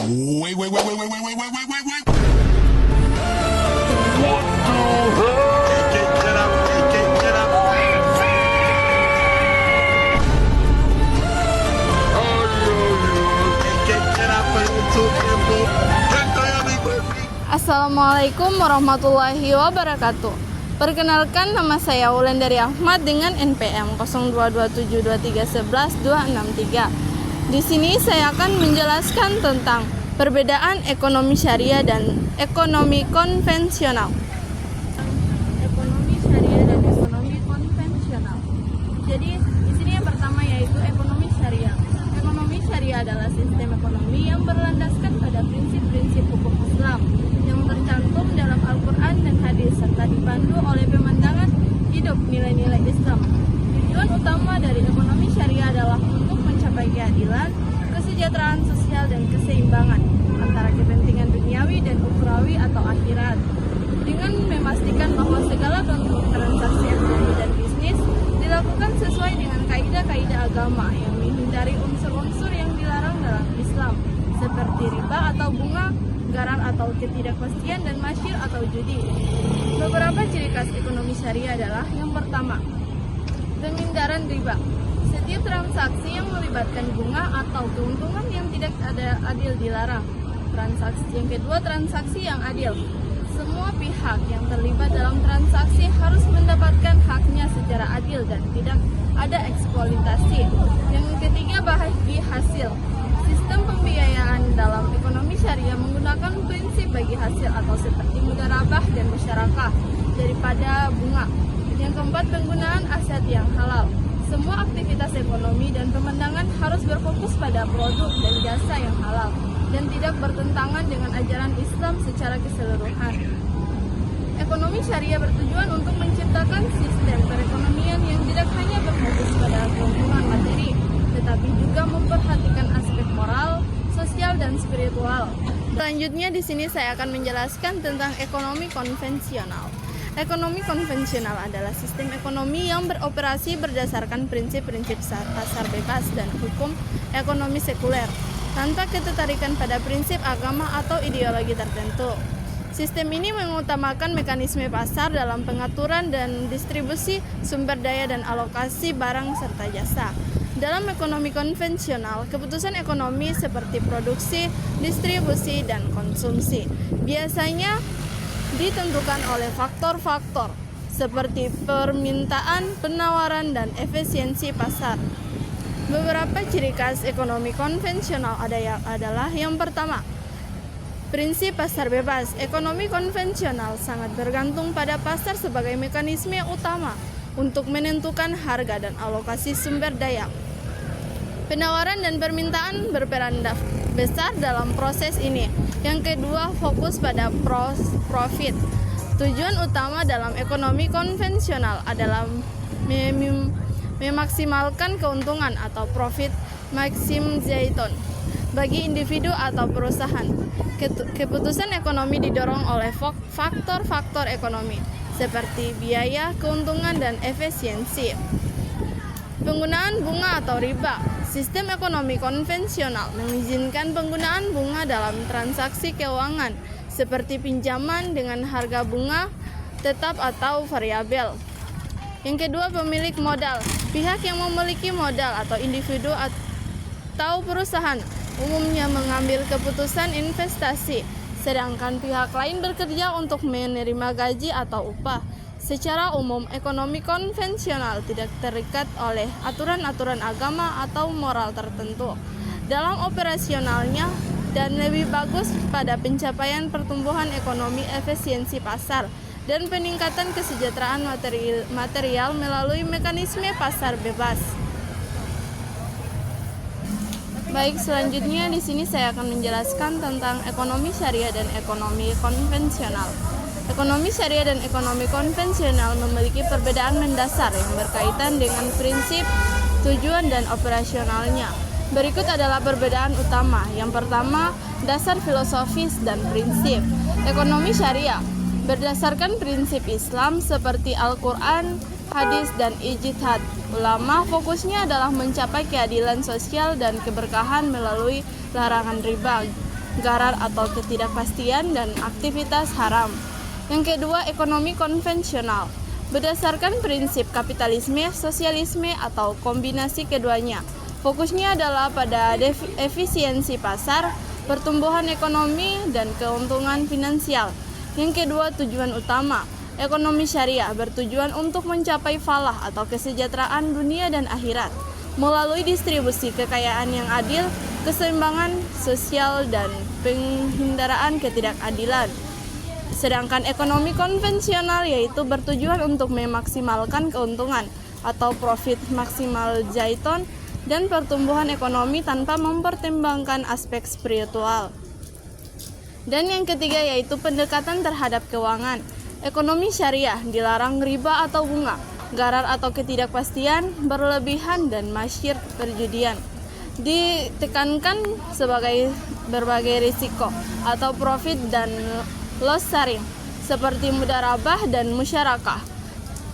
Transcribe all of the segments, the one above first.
Wait, wait, wait, wait, wait, wait, wait, wait, wait, wait, wait. Assalamualaikum warahmatullahi wabarakatuh. Perkenalkan, nama saya Wulandari Ahmad dengan NPM 02272311-263. Di sini saya akan menjelaskan tentang perbedaan ekonomi syariah dan ekonomi konvensional. Ekonomi syariah dan ekonomi konvensional. Jadi di sini yang pertama yaitu ekonomi syariah. Ekonomi syariah adalah sistem ekonomi yang berlandaskan pada prinsip-prinsip hukum Islam yang tercantum dalam Al-Quran dan hadis serta dipandu oleh pemandangan hidup nilai-nilai Islam. Tujuan utama dari ekonomi syariah adalah untuk mencapai keadilan, kesejahteraan sosial dan keseimbangan antara kepentingan duniawi dan ukhrawi atau akhirat, dengan memastikan bahwa segala bentuk transaksi ekonomi dan bisnis dilakukan sesuai dengan kaidah-kaidah agama yang menghindari unsur-unsur yang dilarang dalam Islam seperti riba atau bunga, garar atau ketidakpastian, dan masyir atau judi. Beberapa ciri khas ekonomi syariah adalah yang pertama, penghindaran riba. Setiap transaksi yang melibatkan bunga atau keuntungan yang tidak adil dilarang. Yang kedua, transaksi yang adil. Semua pihak yang terlibat dalam transaksi harus mendapatkan haknya secara adil dan tidak ada eksploitasi. Yang ketiga, bagi hasil. Sistem pembiayaan dalam ekonomi syariah menggunakan prinsip bagi hasil atau seperti mudharabah dan musyarakah daripada bunga. Yang keempat, penggunaan aset yang halal. Semua aktivitas ekonomi dan pemandangan harus berfokus pada produk dan jasa yang halal dan tidak bertentangan dengan ajaran Islam secara keseluruhan. Ekonomi syariah bertujuan untuk menciptakan sistem perekonomian yang tidak hanya berfokus pada keuntungan materi, tetapi juga memperhatikan aspek moral, sosial, dan spiritual. Selanjutnya di sini saya akan menjelaskan tentang ekonomi konvensional. Ekonomi konvensional adalah sistem ekonomi yang beroperasi berdasarkan prinsip-prinsip pasar bebas dan hukum ekonomi sekuler, tanpa ketertarikan pada prinsip agama atau ideologi tertentu. Sistem ini mengutamakan mekanisme pasar dalam pengaturan dan distribusi sumber daya dan alokasi barang serta jasa. Dalam ekonomi konvensional, keputusan ekonomi seperti produksi, distribusi, dan konsumsi biasanya ditentukan oleh faktor-faktor seperti permintaan, penawaran, dan efisiensi pasar. Beberapa ciri khas ekonomi konvensional adalah yang pertama, prinsip pasar bebas. Ekonomi konvensional sangat bergantung pada pasar sebagai mekanisme utama untuk menentukan harga dan alokasi sumber daya. Penawaran dan permintaan berperan besar dalam proses ini. Yang kedua, fokus pada profit. Tujuan utama dalam ekonomi konvensional adalah memaksimalkan keuntungan atau profit maximization bagi individu atau perusahaan. Keputusan ekonomi didorong oleh faktor-faktor ekonomi seperti biaya, keuntungan, dan efisiensi. Penggunaan bunga atau riba. Sistem ekonomi konvensional mengizinkan penggunaan bunga dalam transaksi keuangan seperti pinjaman dengan harga bunga tetap atau variabel. Yang kedua, pemilik modal. Pihak yang memiliki modal atau individu atau perusahaan umumnya mengambil keputusan investasi, sedangkan pihak lain bekerja untuk menerima gaji atau upah. Secara umum, ekonomi konvensional tidak terikat oleh aturan-aturan agama atau moral tertentu dalam operasionalnya dan lebih bagus pada pencapaian pertumbuhan ekonomi, efisiensi pasar, dan peningkatan kesejahteraan material melalui mekanisme pasar bebas. Baik, selanjutnya di sini saya akan menjelaskan tentang ekonomi syariah dan ekonomi konvensional. Ekonomi syariah dan ekonomi konvensional memiliki perbedaan mendasar yang berkaitan dengan prinsip, tujuan, dan operasionalnya. Berikut adalah perbedaan utama. Yang pertama, dasar filosofis dan prinsip. Ekonomi syariah berdasarkan prinsip Islam seperti Al-Quran, hadis, dan ijtihad ulama. Fokusnya adalah mencapai keadilan sosial dan keberkahan melalui larangan riba, gharar atau ketidakpastian, dan aktivitas haram. Yang kedua, ekonomi konvensional. Berdasarkan prinsip kapitalisme, sosialisme, atau kombinasi keduanya. Fokusnya adalah pada efisiensi pasar, pertumbuhan ekonomi, dan keuntungan finansial. Yang kedua, tujuan utama. Ekonomi syariah bertujuan untuk mencapai falah atau kesejahteraan dunia dan akhirat melalui distribusi kekayaan yang adil, keseimbangan sosial, dan penghindaraan ketidakadilan. Sedangkan ekonomi konvensional yaitu bertujuan untuk memaksimalkan keuntungan atau profit maksimal jaiton dan pertumbuhan ekonomi tanpa mempertimbangkan aspek spiritual. Dan yang ketiga yaitu pendekatan terhadap keuangan. Ekonomi syariah dilarang riba atau bunga, gharar atau ketidakpastian, berlebihan, dan masyir perjudian. Ditekankan sebagai berbagai risiko atau profit dan loss sharing seperti mudharabah dan musyarakah.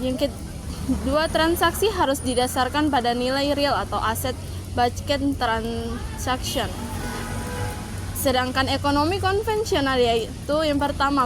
Yang kedua, transaksi harus didasarkan pada nilai real atau aset based transaction. Sedangkan ekonomi konvensional yaitu yang pertama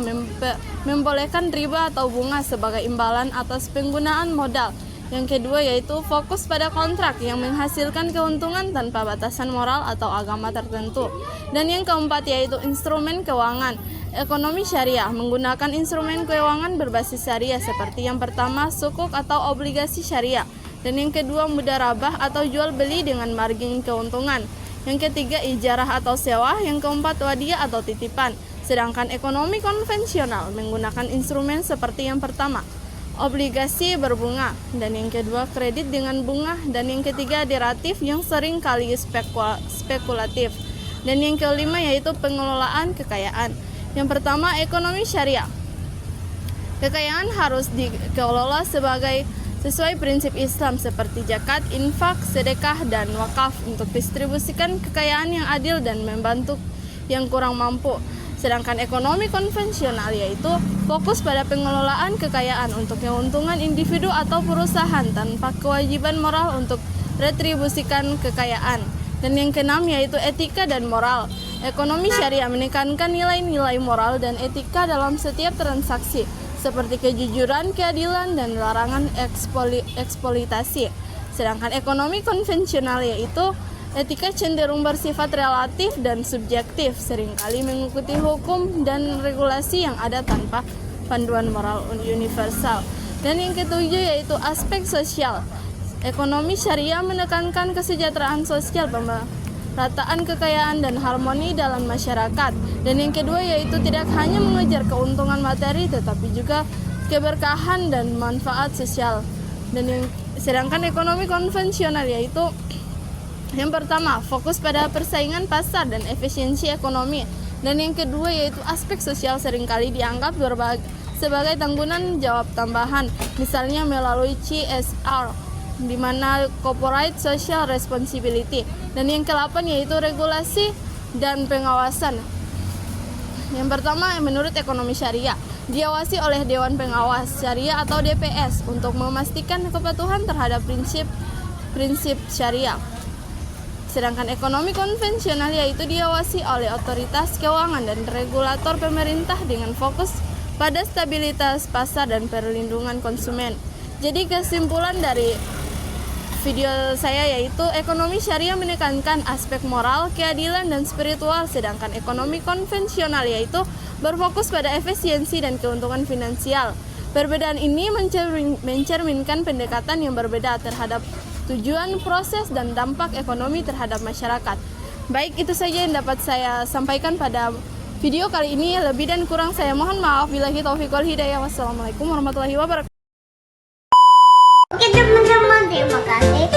membolehkan riba atau bunga sebagai imbalan atas penggunaan modal. Yang kedua yaitu fokus pada kontrak yang menghasilkan keuntungan tanpa batasan moral atau agama tertentu. Dan yang keempat yaitu instrumen keuangan. Ekonomi syariah menggunakan instrumen keuangan berbasis syariah seperti yang pertama sukuk atau obligasi syariah, dan yang kedua mudharabah atau jual beli dengan margin keuntungan. Yang ketiga ijarah atau sewa, yang keempat wadiah atau titipan. Sedangkan ekonomi konvensional menggunakan instrumen seperti yang pertama obligasi berbunga, dan yang kedua kredit dengan bunga, dan yang ketiga derivatif yang sering kali spekulatif, dan yang kelima yaitu pengelolaan kekayaan. Yang pertama ekonomi syariah. Kekayaan harus dikelola sesuai prinsip Islam seperti zakat, infak, sedekah, dan wakaf untuk distribusikan kekayaan yang adil dan membantu yang kurang mampu. Sedangkan ekonomi konvensional yaitu fokus pada pengelolaan kekayaan untuk keuntungan individu atau perusahaan tanpa kewajiban moral untuk retribusikan kekayaan. Dan yang keenam yaitu etika dan moral. Ekonomi syariah menekankan nilai-nilai moral dan etika dalam setiap transaksi seperti kejujuran, keadilan, dan larangan eksploitasi. Sedangkan ekonomi konvensional yaitu etika cenderung bersifat relatif dan subjektif, seringkali mengikuti hukum dan regulasi yang ada tanpa panduan moral universal. Dan yang ketujuh yaitu aspek sosial. Ekonomi syariah menekankan kesejahteraan sosial, pemerataan kekayaan, dan harmoni dalam masyarakat. Dan yang kedua yaitu tidak hanya mengejar keuntungan materi tetapi juga keberkahan dan manfaat sosial. Dan sedangkan ekonomi konvensional yaitu yang pertama, fokus pada persaingan pasar dan efisiensi ekonomi. Dan yang kedua yaitu aspek sosial seringkali dianggap sebagai tanggungan jawab tambahan, misalnya melalui CSR, di mana Corporate Social Responsibility. Dan yang ke-8 yaitu regulasi dan pengawasan. Yang pertama, menurut ekonomi syariah, diawasi oleh Dewan Pengawas Syariah atau DPS untuk memastikan kepatuhan terhadap prinsip syariah. Sedangkan ekonomi konvensional yaitu diawasi oleh otoritas keuangan dan regulator pemerintah dengan fokus pada stabilitas pasar dan perlindungan konsumen. Jadi kesimpulan dari video saya yaitu ekonomi syariah menekankan aspek moral, keadilan, dan spiritual, sedangkan ekonomi konvensional yaitu berfokus pada efisiensi dan keuntungan finansial. Perbedaan ini mencerminkan pendekatan yang berbeda terhadap tujuan, proses, dan dampak ekonomi terhadap masyarakat. Baik, itu saja yang dapat saya sampaikan pada video kali ini. Lebih dan kurang saya mohon maaf. Billahi taufiq wal hidayah. Wassalamualaikum warahmatullahi wabarakatuh. Oke teman-teman, terima kasih